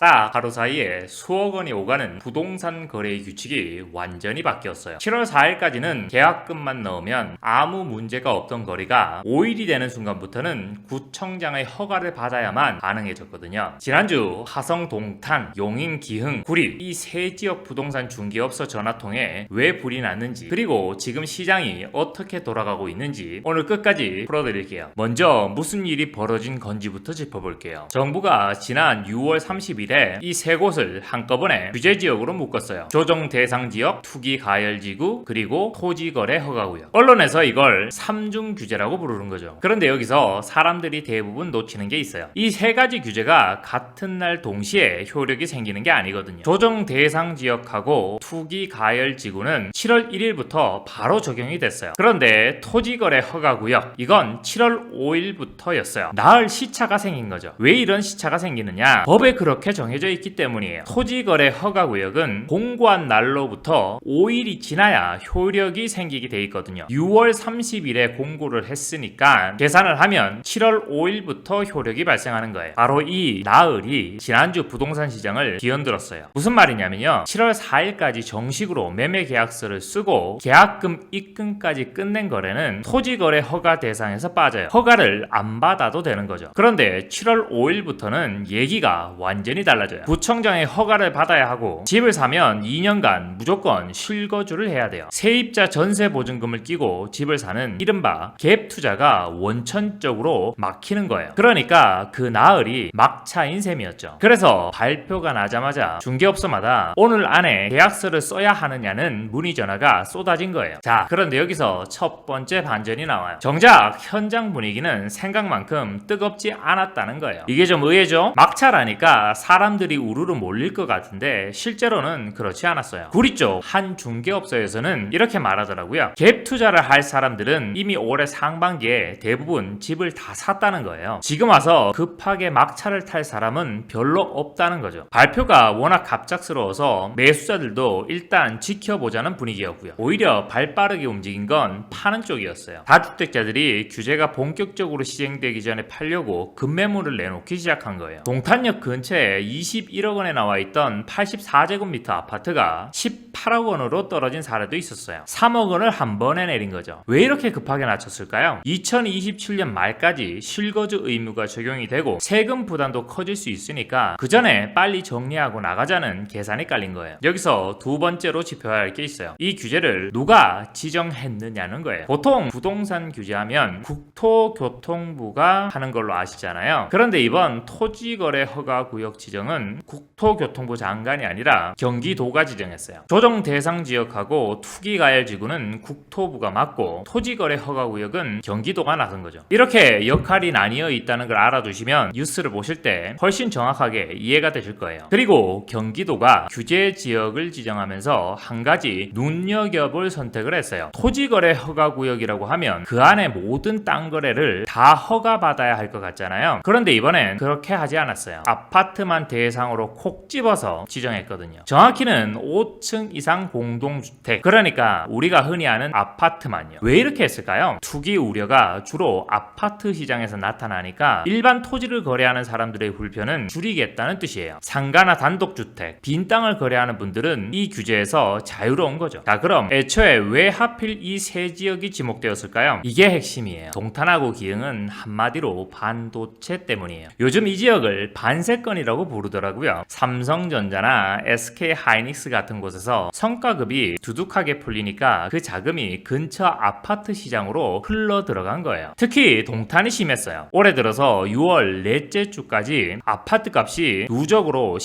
딱 하루 사이에 수억 원이 오가는 부동산 거래의 규칙이 완전히 바뀌었어요. 7월 4일까지는 계약금만 넣으면 아무 문제가 없던 거래가 5일이 되는 순간부터는 구청장의 허가를 받아야만 가능해졌거든요. 지난주 화성, 동탄, 용인, 기흥, 구리 이 세 지역 부동산 중개업소 전화통에 왜 불이 났는지, 그리고 지금 시장이 어떻게 돌아가고 있는지 오늘 끝까지 풀어드릴게요. 먼저 무슨 일이 벌어진 건지부터 짚어볼게요. 정부가 지난 6월 30일 이 세 곳을 한꺼번에 규제지역으로 묶었어요. 조정 대상 지역, 투기 가열 지구, 그리고 토지 거래 허가구역. 언론에서 이걸 3중 규제라고 부르는 거죠. 그런데 여기서 사람들이 대부분 놓치는 게 있어요. 이 세 가지 규제가 같은 날 동시에 효력이 생기는 게 아니거든요. 조정 대상 지역하고 투기 가열 지구는 7월 1일부터 바로 적용이 됐어요. 그런데 토지 거래 허가구역, 이건 7월 5일부터였어요. 나흘 시차가 생긴 거죠. 왜 이런 시차가 생기느냐? 법에 그렇게 정해져 있기 때문이에요. 토지거래 허가구역은 공고한 날로부터 5일이 지나야 효력이 생기게 돼 있거든요. 6월 30일에 공고를 했으니까 계산을 하면 7월 5일부터 효력이 발생하는 거예요. 바로 이 나흘이 지난주 부동산 시장을 뒤흔들었어요. 무슨 말이냐면요, 7월 4일까지 정식으로 매매 계약서를 쓰고 계약금 입금까지 끝낸 거래는 토지거래 허가 대상에서 빠져요. 허가를 안 받아도 되는 거죠. 그런데 7월 5일부터는 얘기가 완전히 달라져요. 구청장의 허가를 받아야 하고, 집을 사면 2년간 무조건 실거주를 해야 돼요. 세입자 전세 보증금을 끼고 집을 사는 이른바 갭 투자가 원천적으로 막히는 거예요. 그러니까 그 나흘이 막차인 셈이었죠. 그래서 발표가 나자마자 중개업소마다 오늘 안에 계약서를 써야 하느냐는 문의 전화가 쏟아진 거예요. 자, 그런데 여기서 첫 번째 반전이 나와요. 정작 현장 분위기는 생각만큼 뜨겁지 않았다는 거예요. 이게 좀 의외죠? 막차라니까 사람들이 우르르 몰릴 것 같은데 실제로는 그렇지 않았어요. 구리 쪽 한 중개업소에서는 이렇게 말하더라고요. 갭 투자를 할 사람들은 이미 올해 상반기에 대부분 집을 다 샀다는 거예요. 지금 와서 급하게 막차를 탈 사람은 별로 없다는 거죠. 발표가 워낙 갑작스러워서 매수자들도 일단 지켜보자는 분위기였고요. 오히려 발빠르게 움직인 건 파는 쪽이었어요. 다주택자들이 규제가 본격적으로 시행되기 전에 팔려고 급매물을 내놓기 시작한 거예요. 동탄역 근처에 21억 원에 나와 있던 84제곱미터 아파트가 18억 원으로 떨어진 사례도 있었어요. 3억 원을 한 번에 내린 거죠. 왜 이렇게 급하게 낮췄을까요? 2027년 말까지 실거주 의무가 적용이 되고 세금 부담도 커질 수 있으니까 그 전에 빨리 정리하고 나가자는 계산이 깔린 거예요. 여기서 두 번째로 짚어야 할 게 있어요. 이 규제를 누가 지정했느냐는 거예요. 보통 부동산 규제하면 국토교통부가 하는 걸로 아시잖아요. 그런데 이번 토지거래 허가구역 지정은 국토교통부 장관이 아니라 경기도가 지정했어요. 조정 대상 지역하고 투기가열지구는 국토부가 맡고 토지거래 허가구역은 경기도가 나선 거죠. 이렇게 역할이 나뉘어 있다는 걸 알아두시면 뉴스를 보실 때 훨씬 정확하게 이해가 되실 거예요. 그리고 경기도가 규제 지역을 지정하면서 한 가지 눈여겨볼 선택을 했어요. 토지거래 허가구역이라고 하면 그 안에 모든 땅 거래를 다 허가받아야 할 것 같잖아요. 그런데 이번엔 그렇게 하지 않았어요. 아파트만 대상으로 콕 집어서 지정했거든요. 정확히는 5층 이상 공동주택, 그러니까 우리가 흔히 아는 아파트만요. 왜 이렇게 했을까요? 투기 우려가 주로 아파트 시장에서 나타나니까 일반 토지를 거래하는 사람들의 불편은 줄이겠다는 뜻이에요. 상가나 단독주택, 빈 땅을 거래하는 분들은 이 규제에서 자유로운 거죠. 자, 그럼 애초에 왜 하필 이 세 지역이 지목되었을까요? 이게 핵심이에요. 동탄하고 기흥은 한마디로 반도체 때문이에요. 요즘 이 지역을 반세권이라고 부르더라고요. 삼성전자나 SK하이닉스 같은 곳에서 성과급이 두둑하게 풀리니까 그 자금이 근처 아파트 시장으로 흘러 들어간 거예요. 특히 동탄이 심했어요. 올해 들어서 6월 넷째 주까지 아파트 값이 누적으로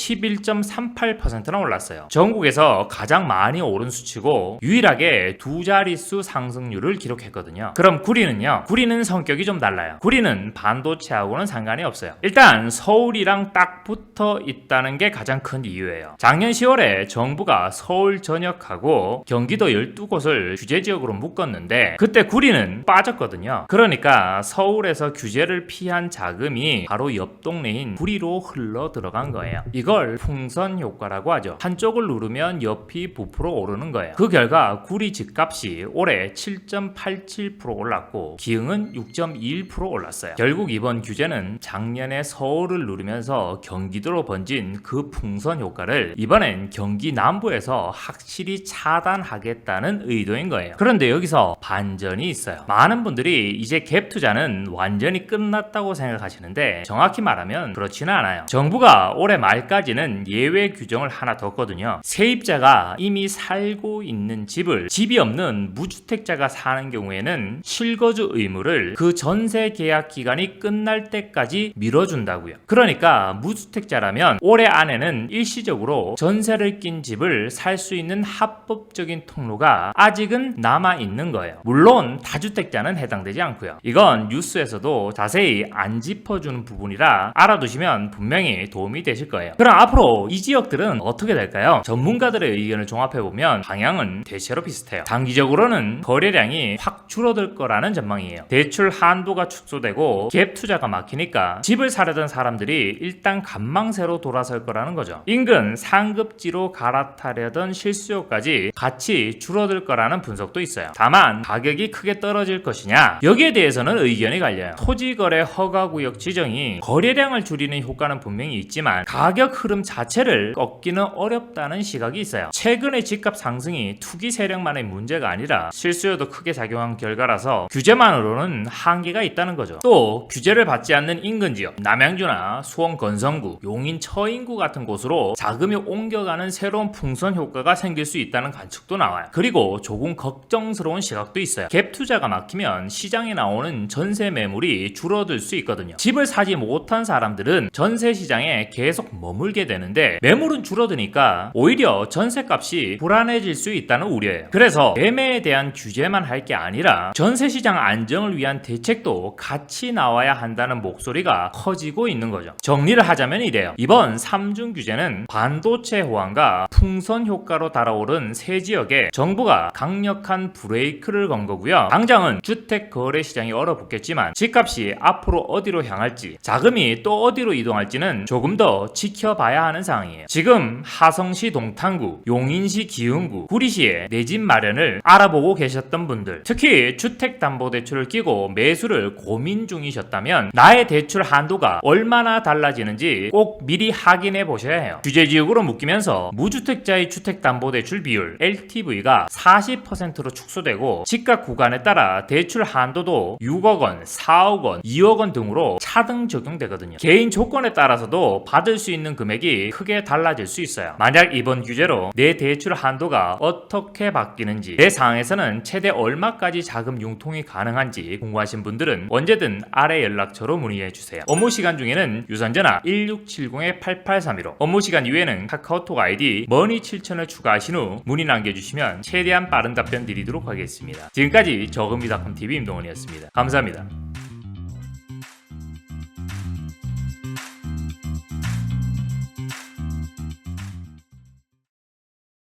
11.38%나 올랐어요. 전국에서 가장 많이 오른 수치고 유일하게 두 자릿수 상승률을 기록했거든요. 그럼 구리는요? 구리는 성격이 좀 달라요. 구리는 반도체하고는 상관이 없어요. 일단 서울이랑 딱 붙어 있다는 게 가장 큰 이유예요. 작년 10월에 정부가 서울 전역하고 경기도 12곳을 규제지역으로 묶었는데 그때 구리는 빠졌거든요. 그러니까 서울에서 규제를 피한 자금이 바로 옆 동네인 구리로 흘러 들어간 거예요. 이걸 풍선 효과라고 하죠. 한쪽을 누르면 옆이 부풀어 오르는 거예요. 그 결과 구리 집값이 올해 7.87% 올랐고 기흥은 6.21% 올랐어요. 결국 이번 규제는 작년에 서울을 누르면서 경기도 제주도로 번진 그 풍선 효과를 이번엔 경기 남부에서 확실히 차단하겠다는 의도인 거예요. 그런데 여기서 반전이 있어요. 많은 분들이 이제 갭 투자는 완전히 끝났다고 생각하시는데 정확히 말하면 그렇지는 않아요. 정부가 올해 말까지는 예외 규정을 하나 뒀거든요. 세입자가 이미 살고 있는 집을 집이 없는 무주택자가 사는 경우에는 실거주 의무를 그 전세 계약 기간이 끝날 때까지 미뤄준다고요. 그러니까 무주택자라면 올해 안에는 일시적으로 전세를 낀 집을 살 수 있는 합법적인 통로가 아직은 남아 있는 거예요. 물론 다주택자는 해당되지 않고요. 이건 뉴스에서도 자세히 안 짚어주는 부분이라 알아두시면 분명히 도움이 되실 거예요. 그럼 앞으로 이 지역들은 어떻게 될까요? 전문가들의 의견을 종합해보면 방향은 대체로 비슷해요. 단기적으로는 거래량이 확 줄어들 거라는 전망이에요. 대출 한도가 축소되고 갭 투자가 막히니까 집을 사려던 사람들이 일단 간망세로 돌아설 거라는 거죠. 인근 상급지로 갈아타려던 실수요까지 같이 줄어들 거라는 분석도 있어요. 다만 가격이 크게 떨어질 것이냐, 여기에 대해서는 의견이 갈려요. 토지거래 허가구역 지정이 거래량을 줄이는 효과는 분명히 있지만 가격 흐름 자체를 꺾기는 어렵다는 시각이 있어요. 최근의 집값 상승이 투기 세력만의 문제가 아니라 실수요도 크게 작용한 결과라서 규제만으로는 한계가 있다는 거죠. 또 규제를 받지 않는 인근 지역, 남양주나 수원 건성구, 용인 처인구 같은 곳으로 자금이 옮겨가는 새로운 풍선 효과가 생길 수 있다는 관측도 나와요. 그리고 조금 걱정스러운 시각도 있어요. 갭 투자가 막히면 시장에 나오는 전세 매물이 줄어들 수 있거든요. 집을 사지 못한 사람들은 전세 시장에 계속 머물게 되는데 매물은 줄어드니까 오히려 전세값이 불안해질 수 있다는 우려예요. 그래서 매매에 대한 규제만 할 게 아니라 전세 시장 안정을 위한 대책도 같이 나와야 한다는 목소리가 커지고 있는 거죠. 정리를 하자면 이래요. 이번 3중 규제는 반도체 호황과 풍선 효과로 달아오른 세 지역에 정부가 강력한 브레이크를 건 거고요. 당장은 주택 거래 시장이 얼어붙겠지만 집값이 앞으로 어디로 향할지, 자금이 또 어디로 이동할지는 조금 더 지켜봐야 하는 상황이에요. 지금 하성시 동탄구, 용인시 기흥구, 구리시에 내 집 마련을 알아보고 계셨던 분들, 특히 주택담보대출을 끼고 매수를 고민 중이셨다면 나의 대출 한도가 얼마나 달라지는지 꼭 미리 확인해 보셔야 해요. 규제지역으로 묶이면서 무주택자의 주택담보대출 비율 LTV가 40%로 축소되고 집값 구간에 따라 대출 한도도 6억 원, 4억 원, 2억 원 등으로 차등 적용되거든요. 개인 조건에 따라서도 받을 수 있는 금액이 크게 달라질 수 있어요. 만약 이번 규제로 내 대출 한도가 어떻게 바뀌는지, 내 상황에서는 최대 얼마까지 자금 융통이 가능한지 궁금하신 분들은 언제든 아래 연락처로 문의해 주세요. 업무 시간 중에는 유선전화 1670-8832로, 업무 시간 이후에는 카카오톡 아이디 머니7000을 추가하신 후 문의 남겨주시면 최대한 빠른 답변 드리도록 하겠습니다. 지금까지 저금리닷컴TV 임동원이었습니다. 감사합니다.